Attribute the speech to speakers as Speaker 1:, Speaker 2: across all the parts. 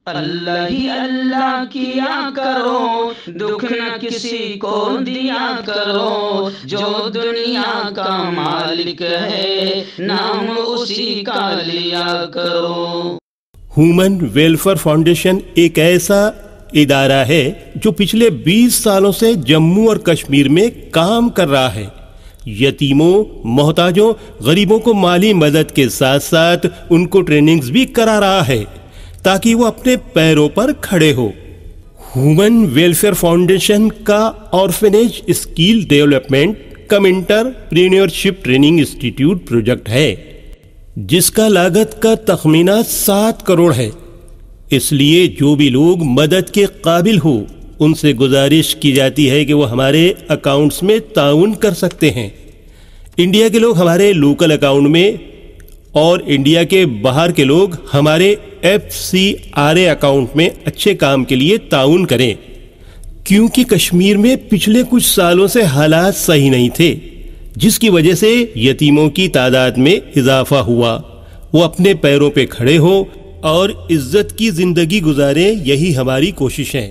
Speaker 1: اللہ ہی اللہ کیا کرو، دکھ نہ کسی کو دیا کرو، جو دنیا کا مالک ہے نام اسی کا لیا کرو۔
Speaker 2: ہیومن ویلفیئر فاؤنڈیشن ایک ایسا ادارہ ہے جو پچھلے 20 سالوں سے جموں اور کشمیر میں کام کر رہا ہے۔ یتیموں، محتاجوں، غریبوں کو مالی مدد کے ساتھ ساتھ ان کو ٹریننگز بھی کرا رہا ہے تاکہ وہ اپنے پیروں پر کھڑے ہو۔ ہیومن ویلفیئر فاؤنڈیشن کا آرفنیج اسکل ڈیولپمنٹ کم انٹرپرینیورشپ ٹریننگ انسٹیٹیوٹ پروجیکٹ ہے جس کا لاگت کا تخمینہ 7 کروڑ ہے۔ اس لیے جو بھی لوگ مدد کے قابل ہو ان سے گزارش کی جاتی ہے کہ وہ ہمارے اکاؤنٹس میں تعاون کر سکتے ہیں۔ انڈیا کے لوگ ہمارے لوکل اکاؤنٹ میں اور انڈیا کے باہر کے لوگ ہمارے FCRA اکاؤنٹ میں اچھے کام کے لیے تعاون کریں، کیونکہ کشمیر میں پچھلے کچھ سالوں سے حالات صحیح نہیں تھے جس کی وجہ سے یتیموں کی تعداد میں اضافہ ہوا۔ وہ اپنے پیروں پہ کھڑے ہو اور عزت کی زندگی گزاریں، یہی ہماری کوشش ہے۔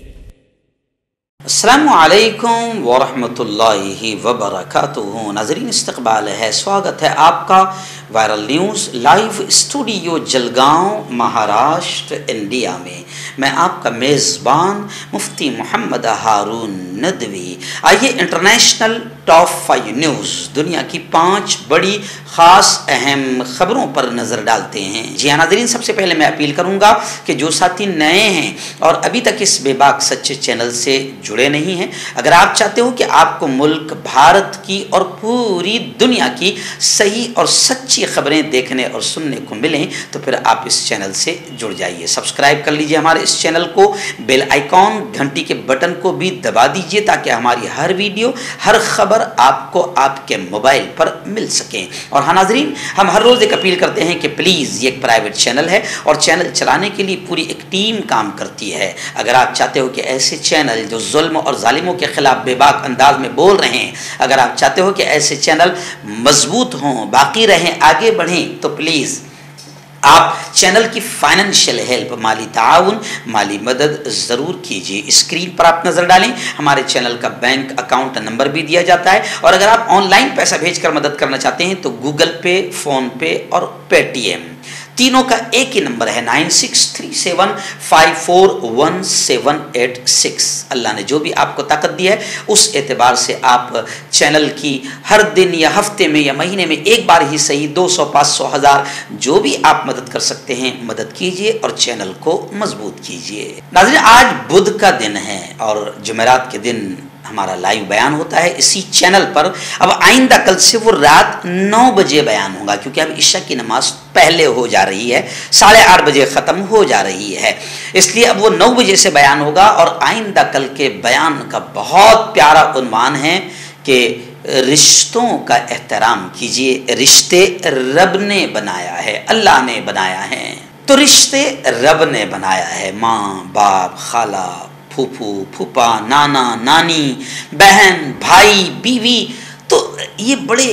Speaker 3: السلام علیکم ورحمۃ اللہ وبرکاتہ۔ ناظرین، استقبال ہے، سواگت ہے آپ کا viral news live studio Jalgaon, Maharashtra, India میں۔ میں آپ کا میزبان مفتی محمد ہارون ندوی۔ آئیے انٹرنیشنل ٹاپ 5 نیوز، دنیا کی 5 بڑی خاص اہم خبروں پر نظر ڈالتے ہیں۔ جی ہاں ناظرین، سب سے پہلے میں اپیل کروں گا کہ جو ساتھی نئے ہیں اور ابھی تک اس بے باک سچے چینل سے جڑے نہیں ہیں، اگر آپ چاہتے ہو کہ آپ کو ملک بھارت کی اور پوری دنیا کی صحیح اور سچی خبریں دیکھنے اور سننے کو ملیں تو پھر آپ اس چینل سے جڑ جائیے۔ سبسکرائب کر لیجئے ہمارے اس چینل کو، بیل آئیکن گھنٹی کے بٹن کو بھی دبا دیجئے تاکہ ہماری ہر ویڈیو، ہر خبر آپ کو آپ کے موبائل پر مل سکیں۔ اور ہاں ناظرین، ہم ہر روز ایک اپیل کرتے ہیں کہ پلیز، یہ ایک پرائیویٹ چینل ہے اور چینل چلانے کے لیے پوری ایک ٹیم کام کرتی ہے۔ اگر آپ چاہتے ہو کہ ایسے چینل جو ظلم اور ظالموں کے خلاف بے باک انداز میں بول رہے ہیں، اگر آپ چاہتے ہو کہ ایسے چینل مضبوط ہوں، باقی رہیں، آگے بڑھیں، تو پلیز آپ چینل کی فائنینشیل ہیلپ، مالی تعاون، مالی مدد ضرور کیجیے۔ اسکرین پر آپ نظر ڈالیں، ہمارے چینل کا بینک اکاؤنٹ نمبر بھی دیا جاتا ہے، اور اگر آپ آن لائن پیسہ بھیج کر مدد کرنا چاہتے ہیں تو گوگل پے، فون پے اور پے ٹی ایم تینوں کا ایک ہی نمبر ہے، 9637541786۔ اللہ نے جو بھی آپ کو طاقت دی ہے اس اعتبار سے آپ چینل کی ہر دن یا ہفتے میں یا مہینے میں ایک بار ہی صحیح 200، 500، 1000 جو بھی آپ مدد کر سکتے ہیں مدد کیجئے اور چینل کو مضبوط کیجئے۔ ناظرین، آج بدھ کا دن ہے اور جمعرات کے دن ہمارا لائیو بیان ہوتا ہے اسی چینل پر۔ اب آئندہ کل سے وہ رات 9 بجے بیان ہوگا، کیونکہ اب عشاء کی نماز پہلے ہو جا رہی ہے، 8:30 بجے ختم ہو جا رہی ہے، اس لیے اب وہ 9 بجے سے بیان ہوگا۔ اور آئندہ کل کے بیان کا بہت پیارا عنوان ہے کہ رشتوں کا احترام کیجیے، رشتے رب نے بنایا ہے، اللہ نے بنایا ہے۔ تو رشتے رب نے بنایا ہے، ماں، باپ، خالہ، پھوپھو، پھوپھا، نانا، نانی، بہن، بھائی، بیوی، تو یہ بڑے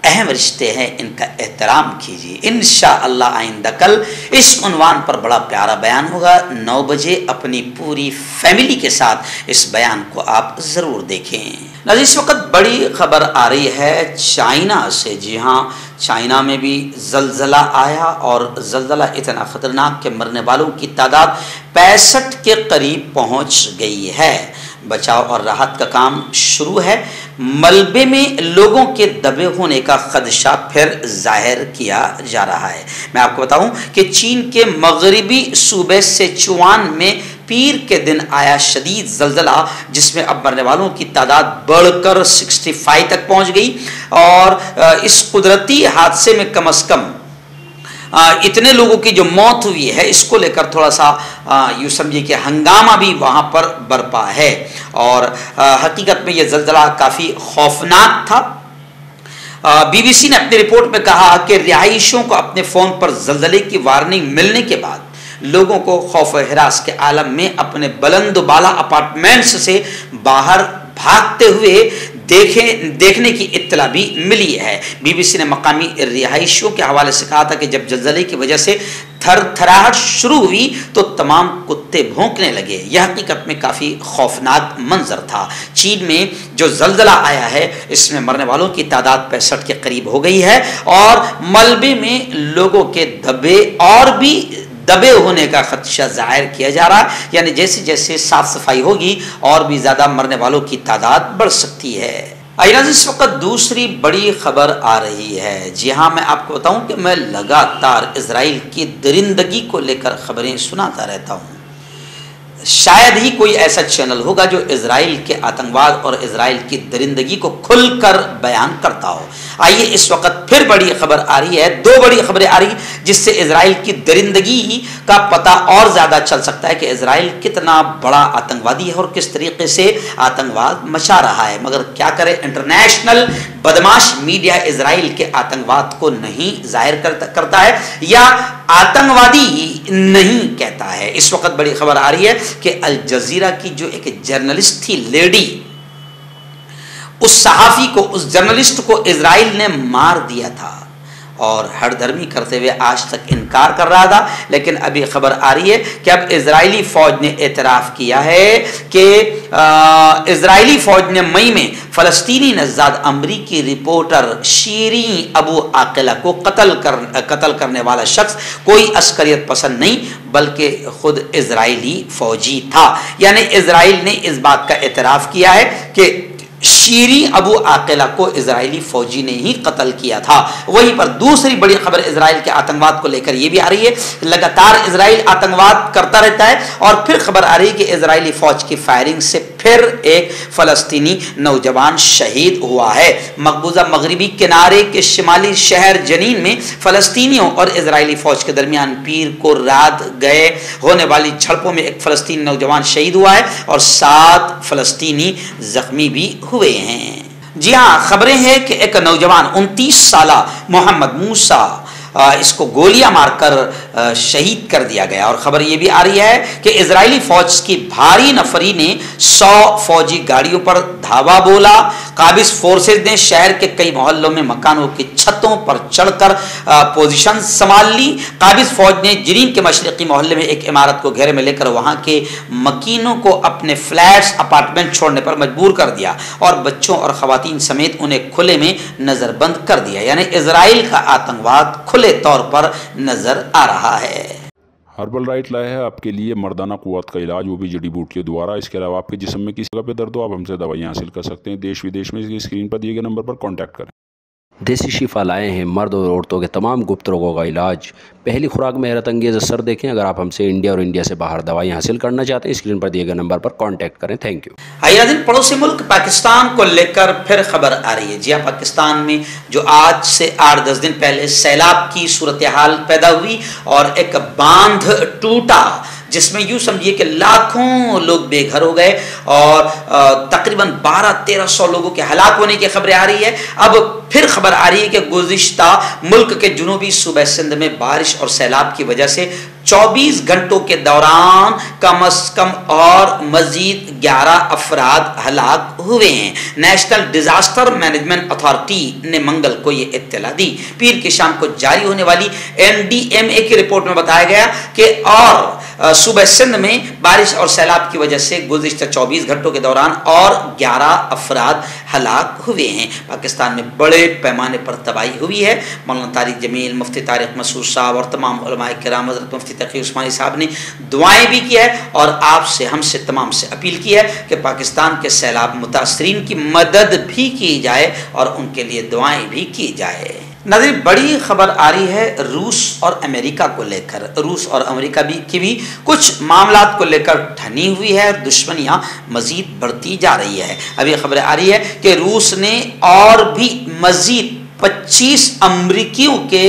Speaker 3: اہم رشتے ہیں، ان کا احترام کیجیے۔ انشاءاللہ آئندہ کل اس عنوان پر بڑا پیارا بیان ہوگا 9 بجے۔ اپنی پوری فیملی کے ساتھ اس بیان کو آپ ضرور دیکھیں۔ ناظرین، اس وقت بڑی خبر آ رہی ہے چائنا سے۔ جی ہاں، چائنا میں بھی زلزلہ آیا اور زلزلہ اتنا خطرناک کہ مرنے والوں کی تعداد 65 کے قریب پہنچ گئی ہے۔ بچاؤ اور راحت کا کام شروع ہے۔ ملبے میں لوگوں کے دبے ہونے کا خدشہ پھر ظاہر کیا جا رہا ہے۔ میں آپ کو بتاؤں کہ چین کے مغربی صوبے سیچوان میں پیر کے دن آیا شدید زلزلہ، جس میں اب مرنے والوں کی تعداد بڑھ کر 65 تک پہنچ گئی، اور اس قدرتی حادثے میں کم از کم اتنے لوگوں کی جو موت ہوئی ہے، اس کو لے کر تھوڑا سا یوں سمجھے کہ ہنگامہ بھی وہاں پر برپا ہے، اور حقیقت میں یہ زلزلہ کافی خوفناک تھا۔ BBC نے اپنی رپورٹ میں کہا کہ رہائشیوں کو اپنے فون پر زلزلے کی وارننگ ملنے کے بعد لوگوں کو خوف و ہراس کے عالم میں اپنے بلند و بالا اپارٹمنٹس سے باہر بھاگتے ہوئے دیکھنے کی اطلاع بھی ملی ہے۔ BBC نے مقامی رہائشیوں کے حوالے سے کہا تھا کہ جب زلزلے کی وجہ سے تھر تھراہٹ شروع ہوئی تو تمام کتے بھونکنے لگے۔ یہ حقیقت میں کافی خوفناک منظر تھا۔ چین میں جو زلزلہ آیا ہے اس میں مرنے والوں کی تعداد 65 کے قریب ہو گئی ہے، اور ملبے میں لوگوں کے دبے ہونے کا خدشہ ظاہر کیا جا رہا ہے، یعنی جیسے جیسے صاف صفائی ہوگی اور بھی زیادہ مرنے والوں کی تعداد بڑھ سکتی ہے۔ اس وقت دوسری بڑی خبر آ رہی ہے۔ جی ہاں، میں آپ کو بتاؤں کہ میں لگاتار اسرائیل کی درندگی کو لے کر خبریں سناتا رہتا ہوں۔ شاید ہی کوئی ایسا چینل ہوگا جو اسرائیل کے آتنکواد اور اسرائیل کی درندگی کو کھل کر بیان کرتا ہو۔ آئیے اس وقت پھر بڑی خبر آ رہی ہے، دو بڑی خبریں آ رہی جس سے اسرائیل کی درندگی کا پتہ اور زیادہ چل سکتا ہے کہ اسرائیل کتنا بڑا آتنکوادی ہے اور کس طریقے سے آتنکواد مچا رہا ہے۔ مگر کیا کرے، انٹرنیشنل بدماش میڈیا اسرائیل کے آتنکواد کو نہیں ظاہر کرتا ہے یا آتنکوادی نہیں کہتا ہے۔ اس وقت بڑی خبر آ رہی ہے کہ الجزیرہ کی جو ایک جرنلسٹ تھی لیڈی، اس صحافی کو، اس جرنلسٹ کو اسرائیل نے مار دیا تھا اور ہر دھرمی کرتے ہوئے آج تک انکار کر رہا تھا، لیکن ابھی خبر آ رہی ہے کہ اب اسرائیلی فوج نے اعتراف کیا ہے کہ اسرائیلی فوج نے مئی میں فلسطینی نژاد امریکی رپورٹر شیریں ابو عاقلہ کو قتل کرنے والا شخص کوئی عسکریت پسند نہیں بلکہ خود اسرائیلی فوجی تھا۔ یعنی اسرائیل نے اس بات کا اعتراف کیا ہے کہ شیریں ابو عاقلہ کو اسرائیلی فوجی نے ہی قتل کیا تھا۔ وہیں پر دوسری بڑی خبر اسرائیل کے آتنکواد کو لے کر یہ بھی آ رہی ہے، لگاتار اسرائیل آتنکواد کرتا رہتا ہے اور پھر خبر آ رہی ہے کہ اسرائیلی فوج کی فائرنگ سے پھر ایک فلسطینی نوجوان شہید ہوا ہے۔ مقبوضہ مغربی کنارے کے شمالی شہر جنین میں فلسطینیوں اور اسرائیلی فوج کے درمیان پیر کو رات گئے ہونے والی جھڑپوں میں ایک فلسطینی نوجوان شہید ہوا ہے اور 7 فلسطینی زخمی بھی ہوئے ہیں۔ جی ہاں، خبریں ہیں کہ ایک نوجوان 29 سالہ محمد موسیٰ اس کو گولیاں مار کر شہید کر دیا گیا، اور خبر یہ بھی آ رہی ہے کہ اسرائیلی فوج کی بھاری نفری نے 100 فوجی گاڑیوں پر دھاوا بولا۔ قابض فورسز نے شہر کے کئی محلوں میں مکانوں کی چھتوں پر چڑھ کر پوزیشن سنبھال لی۔ قابض فوج نے جنین کے مشرقی محلے میں ایک عمارت کو گھیرے میں لے کر وہاں کے مکینوں کو اپنے فلیٹس اپارٹمنٹ چھوڑنے پر مجبور کر دیا اور بچوں اور خواتین سمیت انہیں کھلے میں نظر بند کر دیا۔ یعنی اسرائیل کا آتنکواد کھلے طور پر نظر آ رہا ہے۔
Speaker 4: ہربل رائٹ لائے ہے آپ کے لیے مردانہ قوت کا علاج، وہ بھی جڑی بوٹیوں دوارا۔ اس کے علاوہ آپ کے جسم میں کسی جگہ پہ درد ہو، آپ ہم سے دوائیاں حاصل کر سکتے ہیں۔ دیش ودیش میں اسکرین پر دیے گئے نمبر پر کانٹیکٹ کریں۔
Speaker 5: دیسی شفا لائے ہیں مرد اور عورتوں کے تمام گپت روگوں کا علاج۔ پہلی خوراک میں حیرت انگیز اثر دیکھیں۔ اگر آپ ہم سے انڈیا اور انڈیا سے باہر دوائیں حاصل کرنا چاہتے ہیں، اسکرین پر دیے گئے نمبر پر کانٹیکٹ کریں۔ Thank you.
Speaker 3: ناظرین، پڑوسی ملک پاکستان کو لے کر پھر خبر آ رہی ہے۔ جی ہاں، پاکستان میں جو آج سے 8-10 دن پہلے سیلاب کی صورتحال پیدا ہوئی اور ایک باندھ ٹوٹا جس میں یوں سمجھیے کہ لاکھوں لوگ بے گھر ہو گئے اور تقریباً 1200-1300 لوگوں کے ہلاک ہونے کی خبریں آ رہی ہے۔ اب پھر خبر آ رہی ہے کہ گزشتہ ملک کے جنوبی صوبہ سندھ میں بارش اور سیلاب کی وجہ سے 24 گھنٹوں کے دوران کم از کم اور مزید 11 افراد ہلاک ہوئے ہیں۔ نیشنل ڈیزاسٹر مینجمنٹ اتھارٹی نے منگل کو یہ اطلاع دی۔ پیر کی شام کو جاری ہونے والی NDMA کی رپورٹ میں بتایا گیا کہ اور صوبہ سندھ میں بارش اور سیلاب کی وجہ سے گزشتہ 24 گھنٹوں کے دوران اور 11 افراد ہلاک ہوئے ہیں۔ پاکستان میں بڑے پیمانے پر تباہی ہوئی ہے۔ مولانا طارق جمیل، مفتی طارق مسعود صاحب اور تمام علماء کرام، حضرت مفتی تقی عثمانی صاحب نے دعائیں بھی کی ہے اور آپ سے، ہم سے، تمام سے اپیل کی ہے کہ پاکستان کے سیلاب متاثرین کی مدد بھی کی جائے اور ان کے لیے دعائیں بھی کی جائے۔ ناظرین، بڑی خبر آ رہی ہے روس اور امریکہ کو لے کر۔ روس اور امریکہ کی بھی کچھ معاملات کو لے کر ٹھنی ہوئی ہے، دشمنیاں مزید بڑھتی جا رہی ہے۔ ابھی خبر آ رہی ہے کہ روس نے اور بھی مزید 25 امریکیوں کے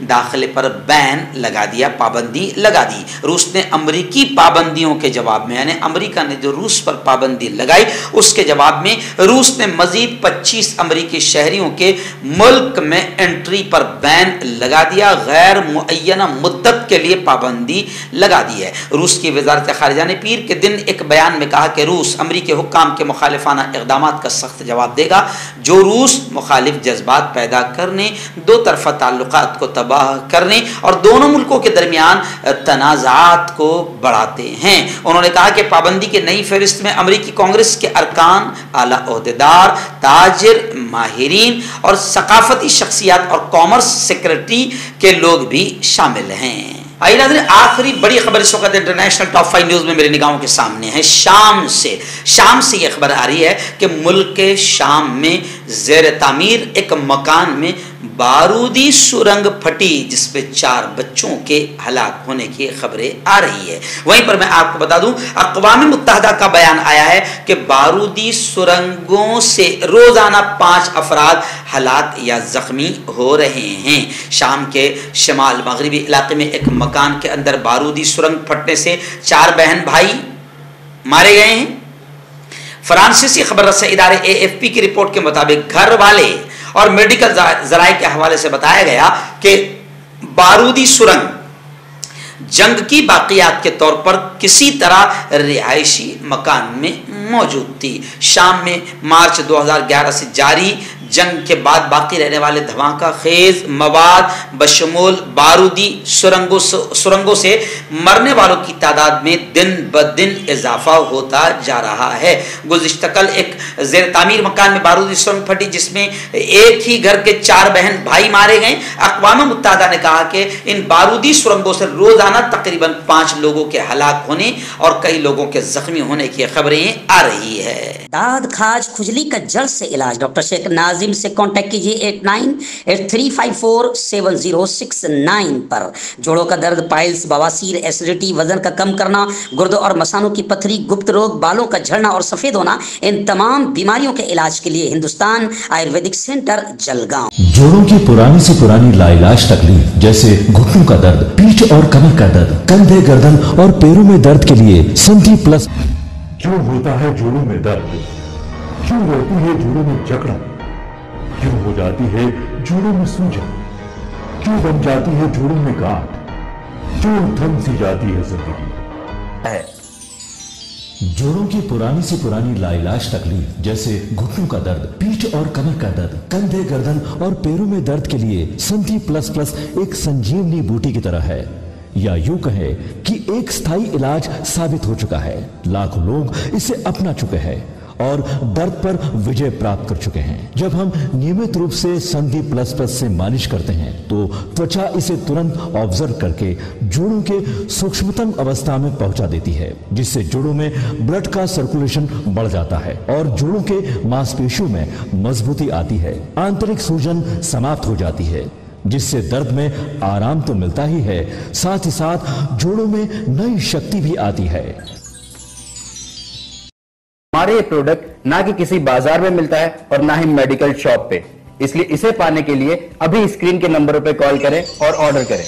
Speaker 3: داخلے پر بین لگا دیا، پابندی لگا دی۔ روس نے امریکی پابندیوں کے جواب میں، یعنی امریکہ نے جو روس پر پابندی لگائی اس کے جواب میں روس نے مزید 25 امریکی شہریوں کے ملک میں انٹری پر بین لگا دیا، غیر معینہ مدت کے لیے پابندی لگا دی ہے۔ روس کی وزارت خارجہ نے پیر کے دن ایک بیان میں کہا کہ روس امریکی حکام کے مخالفانہ اقدامات کا سخت جواب دے گا جو روس مخالف جذبات پیدا پیدا کرنے، دو طرفہ تعلقات کو تباہ کرنے اور دونوں ملکوں کے درمیان تنازعات کو بڑھاتے ہیں۔ انہوں نے کہا کہ پابندی کے نئی فہرست میں امریکی کانگریس کے ارکان، اعلیٰ عہدیدار، تاجر، ماہرین اور ثقافتی شخصیات اور کامرس سیکرٹری کے لوگ بھی شامل ہیں۔ آئیے ناظرین، آخری بڑی خبر اس وقت انٹرنیشنل ٹاپ 5 نیوز میں میرے نگاہوں کے سامنے ہے۔ شام سے یہ خبر آ رہی ہے کہ ملک شام میں زیر تعمیر ایک مکان میں بارودی سرنگ پھٹی، جس پہ 4 بچوں کے ہلاک ہونے کی خبریں آ رہی ہے۔ وہیں پر میں آپ کو بتا دوں، اقوام متحدہ کا بیان آیا ہے کہ بارودی سرنگوں سے روزانہ 5 افراد ہلاک یا زخمی ہو رہے ہیں۔ شام کے شمال مغربی علاقے میں ایک مکان کے اندر بارودی سرنگ پھٹنے سے 4 بہن بھائی مارے گئے ہیں۔ فرانسیسی خبر رساں ادارے AFP کی رپورٹ کے مطابق گھر والے اور میڈیکل ذرائع کے حوالے سے بتایا گیا کہ بارودی سرنگ جنگ کی باقیات کے طور پر کسی طرح رہائشی مکان میں موجود تھی۔ شام میں مارچ 2011 سے جاری جنگ کے بعد باقی رہنے والے دھماکہ خیز مواد بشمول بارودی سرنگوں سے مرنے والوں کی تعداد میں دن بدن اضافہ ہوتا جا رہا ہے۔ گزشتہ کل ایک زیر تعمیر مکان میں بارودی سرنگ پھٹی، جس میں ایک ہی گھر کے 4 بہن بھائی مارے گئے۔ اقوام متحدہ نے کہا کہ ان بارودی سرنگوں سے روزانہ تقریباً 5 لوگوں کے ہلاک ہونے اور کئی لوگوں کے زخمی ہونے کی خبریں آ رہی ہے۔
Speaker 6: داد کھاج کھجلی کا جلد سے علاج ڈاکٹر شیخ ناظم سے کانٹیکٹ کیجیے 8983547069 پر۔ جوڑوں کا درد، پائلز، بواسیر، ایسیڈیٹی، وزن کا کم کرنا، گردوں اور مثانوں کی پتھری، گپت روگ، بالوں کا جھڑنا اور سفید ہونا، ان تمام بیماریوں کے علاج کے لیے ہندوستان آیورویدک سینٹر جلگاؤں۔
Speaker 7: جوڑوں کی پرانی سے پرانی لا علاج تکلیف جیسے گھٹنوں کا درد، پیٹھ اور کمر کا درد، کندھے، گردن اور پیروں میں درد کے لیے سنٹی پلس۔
Speaker 8: کیوں ہوتا ہے جوڑوں میں درد؟ کیوں رہتی ہے جوڑوں میں جکڑن؟ کیوں ہو جاتی ہے جوڑوں میں سوجن؟ کیوں بن جاتی ہے جوڑوں میں گاٹھ؟ کیوں تھم سی جاتی ہے زندگی؟
Speaker 7: جوڑوں کی پرانی سے پرانی لا علاج تکلیف جیسے گھٹنوں کا درد، پیٹھ اور کمر کا درد، کندھے، گردن اور پیروں میں درد کے لیے سنٹی پلس پلس ایک سنجیونی بوٹی کی طرح ہے، یا یوں کہے کہ ایک ستھائی علاج ثابت ہو چکا ہے۔ لاکھوں لوگ اسے اپنا چکے ہیں اور درد پر وجے پراپت کر چکے ہیں۔ جب ہم نیمت روپ سے سندھی پلس پلس سے مالش کرتے ہیں تو توچا اسے ترنت آبزرو کر کے جوڑوں کے سوکشمتم اوستھا میں پہنچا دیتی ہے، جس سے جوڑوں میں بلڈ کا سرکولیشن بڑھ جاتا ہے اور جوڑوں کے ماس پیشیوں میں مضبوطی آتی ہے، آنترک سوجن سماپت ہو جاتی ہے، جس سے درد میں آرام تو ملتا ہی ہے، ساتھ ہی ساتھ جوڑوں میں نئی شکتی بھی آتی ہے۔
Speaker 9: ہمارے یہ پروڈکٹ نہ کہ کسی بازار میں ملتا ہے اور نہ ہی میڈیکل شاپ پہ، اس لیے اسے پانے کے لیے ابھی اسکرین کے نمبروں پہ کال کریں اور آرڈر کریں۔